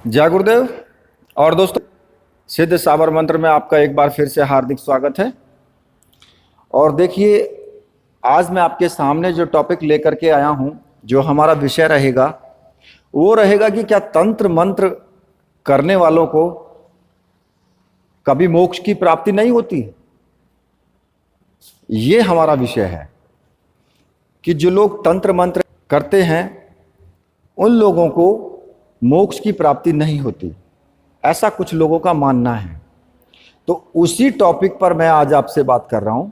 जय गुरुदेव। और दोस्तों, सिद्ध साबर मंत्र में आपका एक बार फिर से हार्दिक स्वागत है। और देखिए, आज मैं आपके सामने जो टॉपिक लेकर के आया हूं, जो हमारा विषय रहेगा वो रहेगा कि क्या तंत्र मंत्र करने वालों को कभी मोक्ष की प्राप्ति नहीं होती। ये हमारा विषय है कि जो लोग तंत्र मंत्र करते हैं उन लोगों को मोक्ष की प्राप्ति नहीं होती, ऐसा कुछ लोगों का मानना है। तो उसी टॉपिक पर मैं आज आपसे बात कर रहा हूं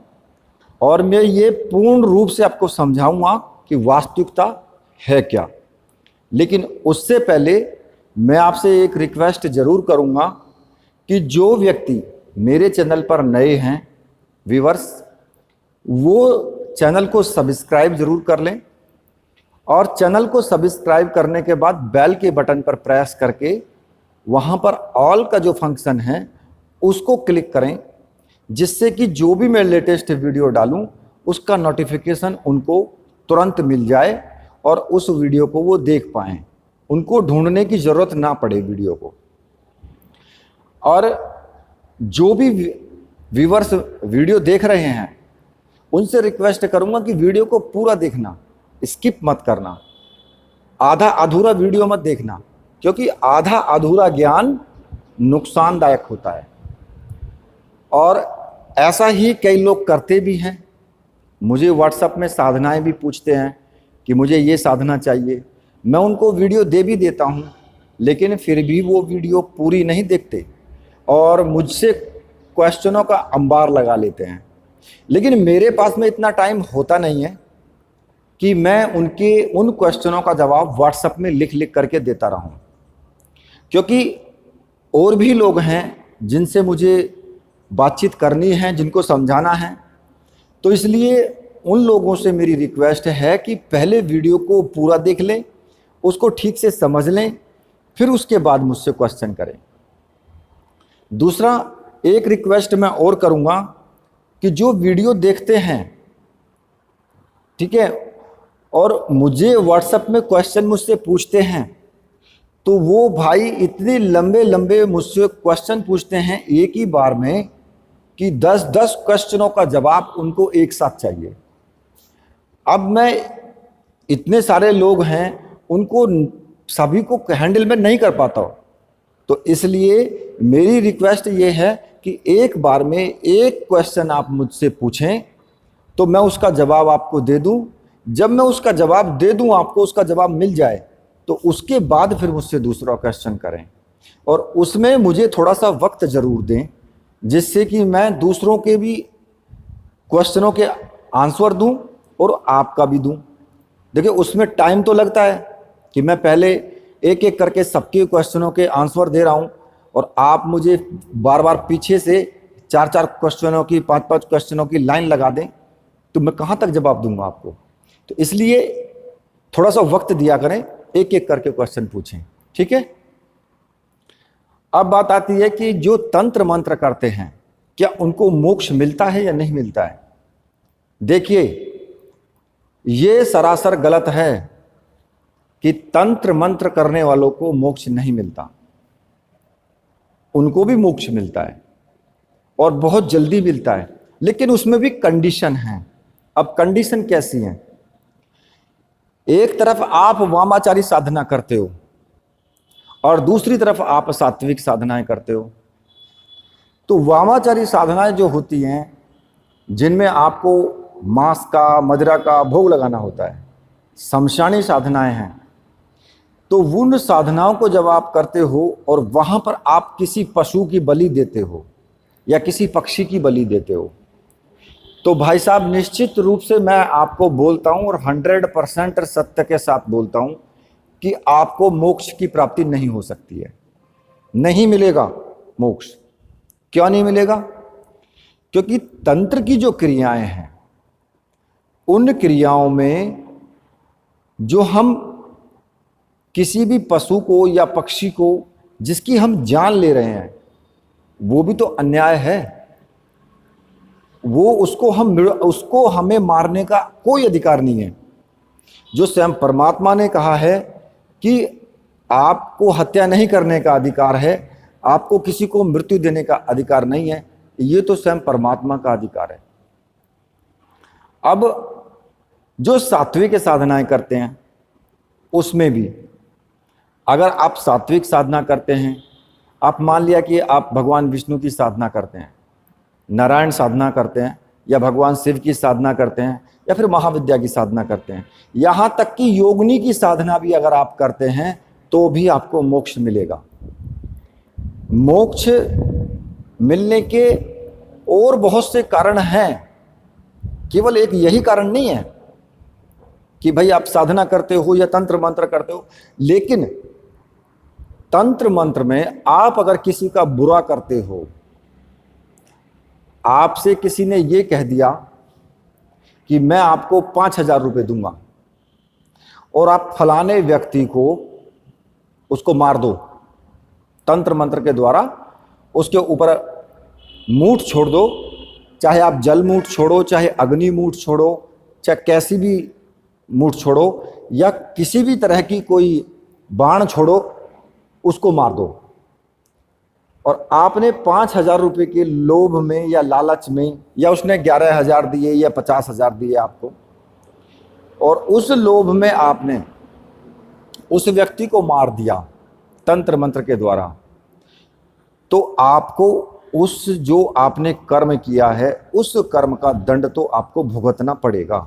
और मैं ये पूर्ण रूप से आपको समझाऊंगा कि वास्तविकता है क्या। लेकिन उससे पहले मैं आपसे एक रिक्वेस्ट जरूर करूंगा कि जो व्यक्ति मेरे चैनल पर नए हैं व्यूअर्स, वो चैनल को सब्सक्राइब जरूर कर लें और चैनल को सब्सक्राइब करने के बाद बेल के बटन पर प्रेस करके वहाँ पर ऑल का जो फंक्शन है उसको क्लिक करें, जिससे कि जो भी मैं लेटेस्ट वीडियो डालूं उसका नोटिफिकेशन उनको तुरंत मिल जाए और उस वीडियो को वो देख पाएं, उनको ढूंढने की ज़रूरत ना पड़े वीडियो को। और जो भी व्यूअर्स वीडियो देख रहे हैं उनसे रिक्वेस्ट करूंगा कि वीडियो को पूरा देखना, स्किप मत करना, आधा अधूरा वीडियो मत देखना, क्योंकि आधा अधूरा ज्ञान नुकसानदायक होता है। और ऐसा ही कई लोग करते भी हैं। मुझे व्हाट्सएप में साधनाएं भी पूछते हैं कि मुझे ये साधना चाहिए, मैं उनको वीडियो दे भी देता हूं, लेकिन फिर भी वो वीडियो पूरी नहीं देखते और मुझसे क्वेश्चनों का अंबार लगा लेते हैं। लेकिन मेरे पास में इतना टाइम होता नहीं है कि मैं उनके उन क्वेश्चनों का जवाब व्हाट्सएप में लिख लिख करके देता रहूं, क्योंकि और भी लोग हैं जिनसे मुझे बातचीत करनी है, जिनको समझाना है। तो इसलिए उन लोगों से मेरी रिक्वेस्ट है कि पहले वीडियो को पूरा देख लें, उसको ठीक से समझ लें, फिर उसके बाद मुझसे क्वेश्चन करें। दूसरा एक रिक्वेस्ट मैं और करूंगा कि जो वीडियो देखते हैं, ठीक है, और मुझे व्हाट्सएप में क्वेश्चन मुझसे पूछते हैं, तो वो भाई इतने लंबे लंबे मुझसे क्वेश्चन पूछते हैं एक ही बार में कि 10-10 क्वेश्चनों का जवाब उनको एक साथ चाहिए। अब मैं इतने सारे लोग हैं, उनको सभी को हैंडल में नहीं कर पाता हूँ। तो इसलिए मेरी रिक्वेस्ट ये है कि एक बार में एक क्वेश्चन आप मुझसे पूछें तो मैं उसका जवाब आपको दे दूं। जब मैं उसका जवाब दे दूं, आपको उसका जवाब मिल जाए, तो उसके बाद फिर मुझसे दूसरा क्वेश्चन करें और उसमें मुझे थोड़ा सा वक्त ज़रूर दें, जिससे कि मैं दूसरों के भी क्वेश्चनों के आंसर दूं और आपका भी दूं। देखिए, उसमें टाइम तो लगता है कि मैं पहले एक एक करके सबके क्वेश्चनों के आंसर दे रहा हूं और आप मुझे बार बार पीछे से 4-4 क्वेश्चनों की 5-5 क्वेश्चनों की लाइन लगा दें, तो मैं कहाँ तक जवाब दूंगा आपको। तो इसलिए थोड़ा सा वक्त दिया करें, एक एक करके क्वेश्चन पूछें, ठीक है। अब बात आती है कि जो तंत्र मंत्र करते हैं, क्या उनको मोक्ष मिलता है या नहीं मिलता है। देखिए, ये सरासर गलत है कि तंत्र मंत्र करने वालों को मोक्ष नहीं मिलता। उनको भी मोक्ष मिलता है और बहुत जल्दी मिलता है, लेकिन उसमें भी कंडीशन है। अब कंडीशन कैसी है? एक तरफ आप वामाचारी साधना करते हो और दूसरी तरफ आप सात्विक साधनाएं करते हो। तो वामाचारी साधनाएं जो होती हैं, जिनमें आपको मांस का, मदिरा का भोग लगाना होता है, शमशानी साधनाएं हैं। तो उन साधनाओं को जब आप करते हो और वहां पर आप किसी पशु की बलि देते हो या किसी पक्षी की बलि देते हो, तो भाई साहब, निश्चित रूप से मैं आपको बोलता हूं और 100% सत्य के साथ बोलता हूं कि आपको मोक्ष की प्राप्ति नहीं हो सकती है, नहीं मिलेगा मोक्ष। क्यों नहीं मिलेगा? क्योंकि तंत्र की जो क्रियाएं हैं, उन क्रियाओं में जो हम किसी भी पशु को या पक्षी को जिसकी हम जान ले रहे हैं, वो भी तो अन्याय है। वो उसको हमें मारने का कोई अधिकार नहीं है। जो स्वयं परमात्मा ने कहा है कि आपको हत्या नहीं करने का अधिकार है, आपको किसी को मृत्यु देने का अधिकार नहीं है, ये तो स्वयं परमात्मा का अधिकार है। अब जो सात्विक साधनाएं करते हैं उसमें भी अगर आप सात्विक साधना करते हैं, आप मान लिया कि आप भगवान विष्णु की साधना करते हैं, नारायण साधना करते हैं, या भगवान शिव की साधना करते हैं, या फिर महाविद्या की साधना करते हैं, यहां तक कि योगिनी की साधना भी अगर आप करते हैं तो भी आपको मोक्ष मिलेगा। मोक्ष मिलने के और बहुत से कारण हैं, केवल एक यही कारण नहीं है कि भाई आप साधना करते हो या तंत्र मंत्र करते हो। लेकिन तंत्र मंत्र में आप अगर किसी का बुरा करते हो, आपसे किसी ने यह कह दिया कि मैं आपको 5,000 रुपये दूंगा और आप फलाने व्यक्ति को उसको मार दो, तंत्र मंत्र के द्वारा उसके ऊपर मूठ छोड़ दो, चाहे आप जल मूठ छोड़ो, चाहे अग्नि मूठ छोड़ो, चाहे कैसी भी मूठ छोड़ो, या किसी भी तरह की कोई बाण छोड़ो, उसको मार दो। और आपने 5,000 रुपये के लोभ में या लालच में, या उसने 11,000 दिए या 50,000 दिए आपको, और उस लोभ में आपने उस व्यक्ति को मार दिया तंत्र मंत्र के द्वारा, तो आपको उस जो आपने कर्म किया है उस कर्म का दंड तो आपको भुगतना पड़ेगा।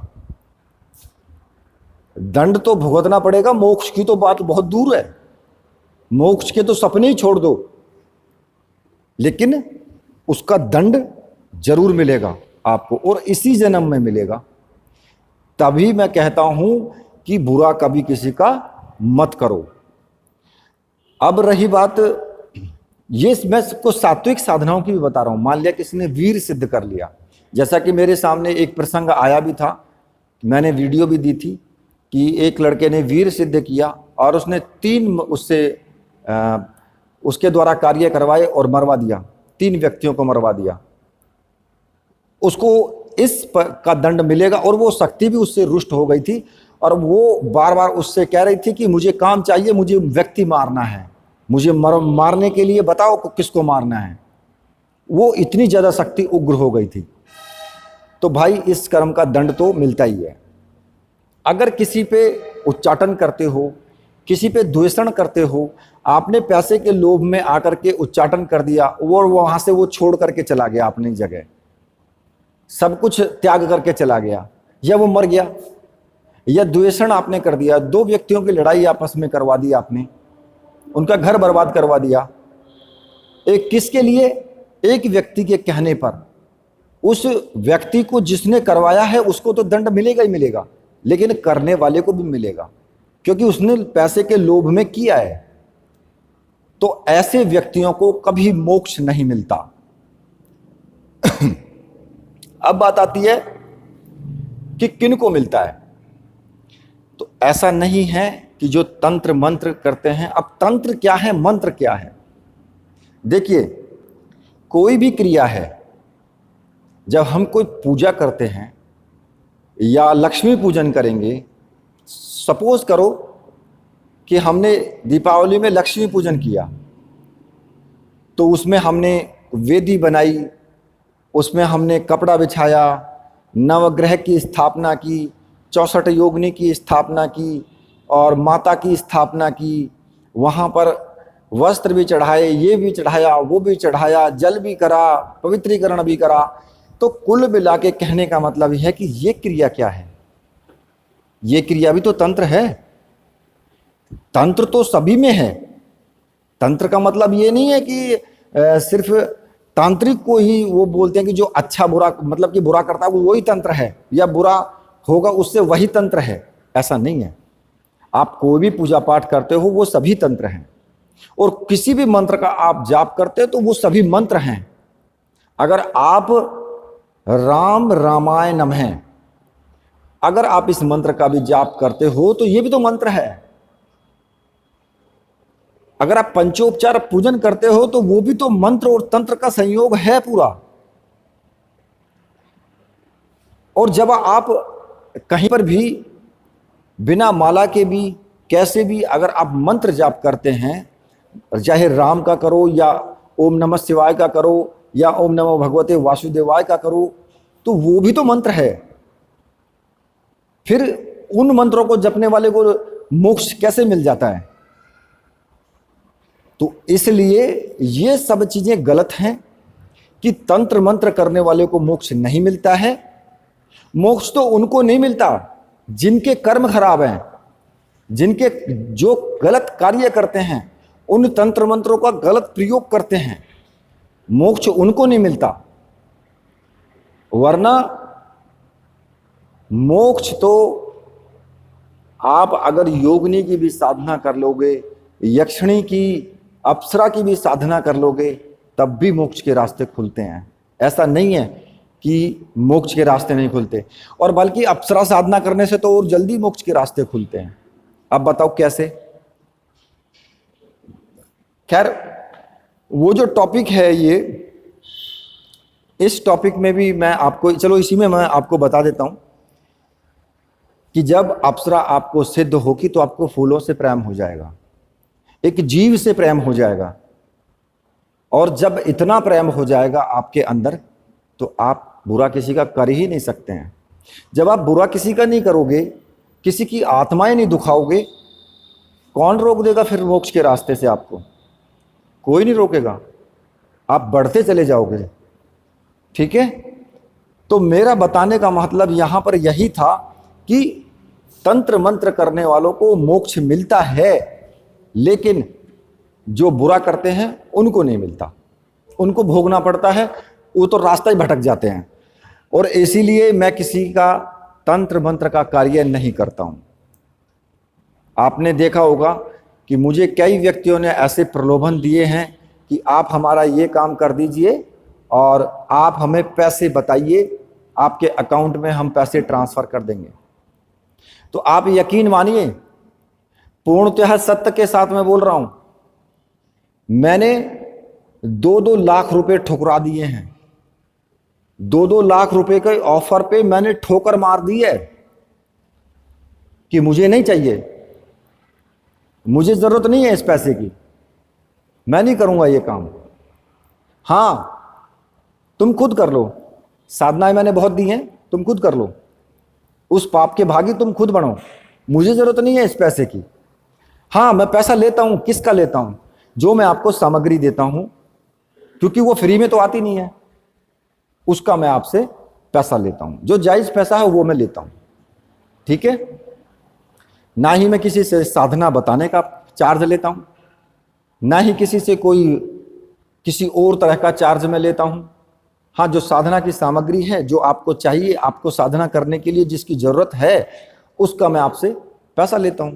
दंड तो भुगतना पड़ेगा, मोक्ष की तो बात बहुत दूर है, मोक्ष के तो सपने ही छोड़ दो, लेकिन उसका दंड जरूर मिलेगा आपको, और इसी जन्म में मिलेगा। तभी मैं कहता हूं कि बुरा कभी किसी का मत करो। अब रही बात, ये मैं सबको सात्विक साधनाओं की भी बता रहा हूं। मान लिया किसी ने वीर सिद्ध कर लिया, जैसा कि मेरे सामने एक प्रसंग आया भी था, मैंने वीडियो भी दी थी कि एक लड़के ने वीर सिद्ध किया और उसने 3 उसके द्वारा कार्य करवाए और मरवा दिया, 3 व्यक्तियों को मरवा दिया। उसको इस का दंड मिलेगा, और वो शक्ति भी उससे रुष्ट हो गई थी, और वो बार बार उससे कह रही थी कि मुझे काम चाहिए, मुझे व्यक्ति मारना है, मुझे मारने के लिए बताओ किसको मारना है। वो इतनी ज़्यादा शक्ति उग्र हो गई थी। तो भाई इस कर्म का दंड तो मिलता ही है। अगर किसी पे उच्चाटन करते हो, किसी पे द्वेषण करते हो, आपने पैसे के लोभ में आकर के उच्चाटन कर दिया, और वहां से वो छोड़ करके चला गया अपनी जगह, सब कुछ त्याग करके चला गया, या वो मर गया, या द्वेषण आपने कर दिया, 2 व्यक्तियों की लड़ाई आपस में करवा दी आपने, उनका घर बर्बाद करवा दिया, एक किसके लिए? एक व्यक्ति के कहने पर। उस व्यक्ति को जिसने करवाया है उसको तो दंड मिलेगा ही मिलेगा, लेकिन करने वाले को भी मिलेगा, क्योंकि उसने पैसे के लोभ में किया है। तो ऐसे व्यक्तियों को कभी मोक्ष नहीं मिलता। अब बात आती है कि किन को मिलता है। तो ऐसा नहीं है कि जो तंत्र मंत्र करते हैं। अब तंत्र क्या है, मंत्र क्या है? देखिए, कोई भी क्रिया है, जब हम कोई पूजा करते हैं या लक्ष्मी पूजन करेंगे, सपोज करो कि हमने दीपावली में लक्ष्मी पूजन किया, तो उसमें हमने वेदी बनाई, उसमें हमने कपड़ा बिछाया, नवग्रह की स्थापना की, 64 योगिनी की स्थापना की, और माता की स्थापना की, वहाँ पर वस्त्र भी चढ़ाए, ये भी चढ़ाया, वो भी चढ़ाया, जल भी करा, पवित्रीकरण भी करा। तो कुल मिला के कहने का मतलब यह है कि ये क्रिया क्या है? ये क्रिया भी तो तंत्र है। तंत्र तो सभी में है। तंत्र का मतलब ये नहीं है कि सिर्फ तांत्रिक को ही वो बोलते हैं कि जो अच्छा बुरा, मतलब कि बुरा करता है वो वही तंत्र है, या बुरा होगा उससे वही तंत्र है, ऐसा नहीं है। आप कोई भी पूजा पाठ करते हो वो सभी तंत्र हैं, और किसी भी मंत्र का आप जाप करते हो तो वो सभी मंत्र हैं। अगर आप राम रामाय नमः, अगर आप इस मंत्र का भी जाप करते हो तो ये भी तो मंत्र है। अगर आप पंचोपचार पूजन करते हो तो वो भी तो मंत्र और तंत्र का संयोग है पूरा। और जब आप कहीं पर भी बिना माला के भी कैसे भी अगर आप मंत्र जाप करते हैं, चाहे राम का करो या ओम नमः शिवाय का करो या ओम नमो भगवते वासुदेवाय का करो, तो वो भी तो मंत्र है। फिर उन मंत्रों को जपने वाले को मोक्ष कैसे मिल जाता है? तो इसलिए ये सब चीजें गलत हैं कि तंत्र मंत्र करने वाले को मोक्ष नहीं मिलता है। मोक्ष तो उनको नहीं मिलता जिनके कर्म खराब हैं, जिनके जो गलत कार्य करते हैं, उन तंत्र मंत्रों का गलत प्रयोग करते हैं, मोक्ष उनको नहीं मिलता। वरना मोक्ष तो आप अगर योगिनी की भी साधना कर लोगे, यक्षिणी की, अप्सरा की भी साधना कर लोगे, तब भी मोक्ष के रास्ते खुलते हैं। ऐसा नहीं है कि मोक्ष के रास्ते नहीं खुलते, और बल्कि अप्सरा साधना करने से तो और जल्दी मोक्ष के रास्ते खुलते हैं। अब बताओ कैसे? खैर, वो जो टॉपिक है ये, इस टॉपिक में भी मैं आपको, चलो इसी में मैं आपको बता देता हूं कि जब अप्सरा आपको सिद्ध होगी तो आपको फूलों से प्रेम हो जाएगा, एक जीव से प्रेम हो जाएगा, और जब इतना प्रेम हो जाएगा आपके अंदर तो आप बुरा किसी का कर ही नहीं सकते हैं। जब आप बुरा किसी का नहीं करोगे, किसी की आत्माएं नहीं दुखाओगे, कौन रोक देगा फिर मोक्ष के रास्ते से? आपको कोई नहीं रोकेगा, आप बढ़ते चले जाओगे। ठीक है? तो मेरा बताने का मतलब यहां पर यही था कि तंत्र मंत्र करने वालों को मोक्ष मिलता है, लेकिन जो बुरा करते हैं उनको नहीं मिलता, उनको भोगना पड़ता है, वो तो रास्ता ही भटक जाते हैं। और इसीलिए मैं किसी का तंत्र मंत्र का कार्य नहीं करता हूं। आपने देखा होगा कि मुझे कई व्यक्तियों ने ऐसे प्रलोभन दिए हैं कि आप हमारा ये काम कर दीजिए और आप हमें पैसे बताइए, आपके अकाउंट में हम पैसे ट्रांसफर कर देंगे। तो आप यकीन मानिए, पूर्णतः सत्य के साथ मैं बोल रहा हूं, मैंने 2-2 लाख रुपए ठुकरा दिए हैं। 2-2 लाख रुपए के ऑफर पे मैंने ठोकर मार दी है कि मुझे नहीं चाहिए, मुझे जरूरत नहीं है इस पैसे की, मैं नहीं करूंगा ये काम। हां, तुम खुद कर लो, साधनाएं मैंने बहुत दी हैं, तुम खुद कर लो, उस पाप के भागी तुम खुद बनो, मुझे जरूरत नहीं है इस पैसे की। हां, मैं पैसा लेता हूं, किसका लेता हूं? जो मैं आपको सामग्री देता हूं, क्योंकि वो फ्री में तो आती नहीं है, उसका मैं आपसे पैसा लेता हूं। जो जायज पैसा है वो मैं लेता हूं। ठीक है? ना ही मैं किसी से साधना बताने का चार्ज लेता हूं, ना ही किसी से किसी और तरह का चार्ज मैं लेता हूं। हाँ, जो साधना की सामग्री है, जो आपको चाहिए, आपको साधना करने के लिए जिसकी जरूरत है, उसका मैं आपसे पैसा लेता हूं।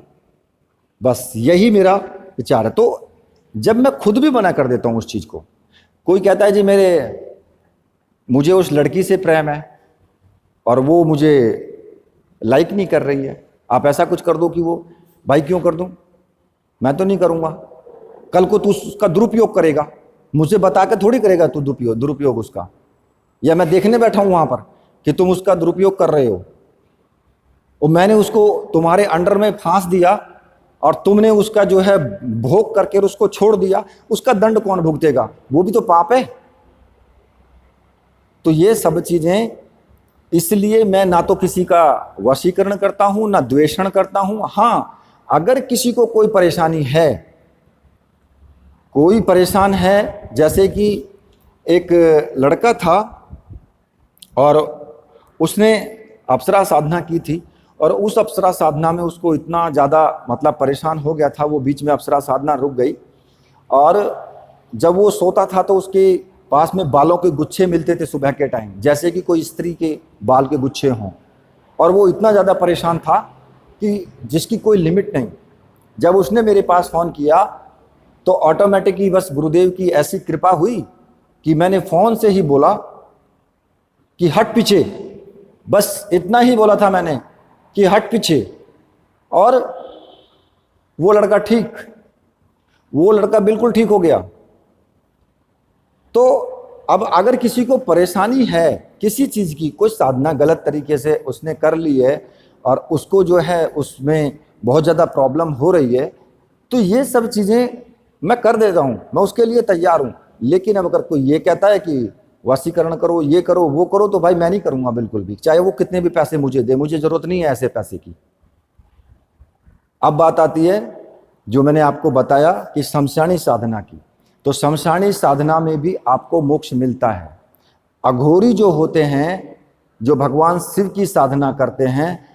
बस यही मेरा विचार है। तो जब मैं खुद भी मना कर देता हूं उस चीज को, कोई कहता है जी मुझे उस लड़की से प्रेम है और वो मुझे लाइक नहीं कर रही है, आप ऐसा कुछ कर दो कि वो, भाई क्यों कर दूं? मैं तो नहीं करूंगा। कल को तू उसका दुरुपयोग करेगा, मुझे बता के थोड़ी करेगा तू दुरुपयोग उसका, या मैं देखने बैठा हूं वहां पर कि तुम उसका दुरुपयोग कर रहे हो, और मैंने उसको तुम्हारे अंडर में फांस दिया और तुमने उसका जो है भोग करके उसको छोड़ दिया, उसका दंड कौन भुगतेगा? वो भी तो पाप है। तो ये सब चीजें, इसलिए मैं ना तो किसी का वशीकरण करता हूं, ना द्वेषण करता हूं। हां, अगर किसी को कोई परेशानी है, कोई परेशान है, जैसे कि एक लड़का था और उसने अप्सरा साधना की थी, और उस अप्सरा साधना में उसको इतना ज़्यादा मतलब परेशान हो गया था, वो बीच में अप्सरा साधना रुक गई, और जब वो सोता था तो उसके पास में बालों के गुच्छे मिलते थे सुबह के टाइम, जैसे कि कोई स्त्री के बाल के गुच्छे हों, और वो इतना ज़्यादा परेशान था कि जिसकी कोई लिमिट नहीं। जब उसने मेरे पास फ़ोन किया तो ऑटोमेटिकली बस गुरुदेव की ऐसी कृपा हुई कि मैंने फ़ोन से ही बोला कि हट पीछे, बस इतना ही बोला था मैंने कि हट पीछे, और वो लड़का बिल्कुल ठीक हो गया। तो अब अगर किसी को परेशानी है किसी चीज़ की, कोई साधना गलत तरीके से उसने कर ली है और उसको जो है उसमें बहुत ज़्यादा प्रॉब्लम हो रही है, तो ये सब चीज़ें मैं कर देता हूँ, मैं उसके लिए तैयार हूँ। लेकिन अब अगर कोई ये कहता है कि वशीकरण करो, ये करो, वो करो, तो भाई मैं नहीं करूँगा बिल्कुल भी, चाहे वो कितने भी पैसे मुझे दे, मुझे ज़रूरत नहीं है ऐसे पैसे की। अब बात आती है जो मैंने आपको बताया कि शमशानी साधना की, तो शमशानी साधना में भी आपको मोक्ष मिलता है। अघोरी जो होते हैं, जो भगवान शिव की साधना करते हैं,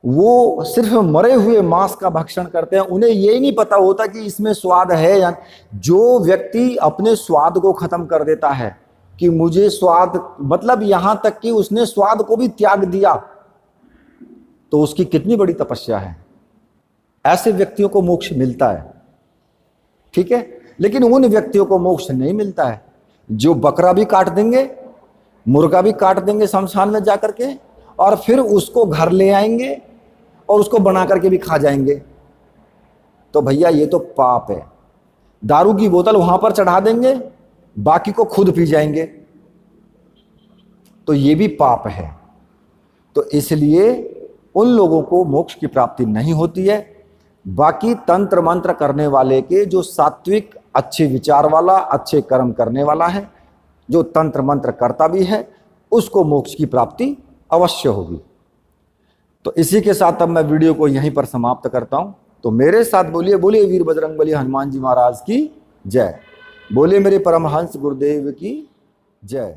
वो सिर्फ मरे हुए मांस का भक्षण करते हैं, उन्हें यही नहीं पता होता कि इसमें स्वाद है या। जो व्यक्ति अपने स्वाद को खत्म कर देता है कि मुझे स्वाद, मतलब यहां तक कि उसने स्वाद को भी त्याग दिया, तो उसकी कितनी बड़ी तपस्या है। ऐसे व्यक्तियों को मोक्ष मिलता है, ठीक है। लेकिन उन व्यक्तियों को मोक्ष नहीं मिलता है जो बकरा भी काट देंगे, मुर्गा भी काट देंगे शमशान में जाकर के, और फिर उसको घर ले आएंगे और उसको बना करके भी खा जाएंगे। तो भैया ये तो पाप है। दारू की बोतल वहां पर चढ़ा देंगे, बाकी को खुद पी जाएंगे, तो ये भी पाप है। तो इसलिए उन लोगों को मोक्ष की प्राप्ति नहीं होती है। बाकी तंत्र मंत्र करने वाले के, जो सात्विक अच्छे विचार वाला, अच्छे कर्म करने वाला है, जो तंत्र मंत्र करता भी है, उसको मोक्ष की प्राप्ति अवश्य होगी। तो इसी के साथ अब मैं वीडियो को यहीं पर समाप्त करता हूं। तो मेरे साथ बोलिए, बोलिए वीर बजरंगबली हनुमान जी महाराज की जय, बोलिए मेरे परमहंस गुरुदेव की जय।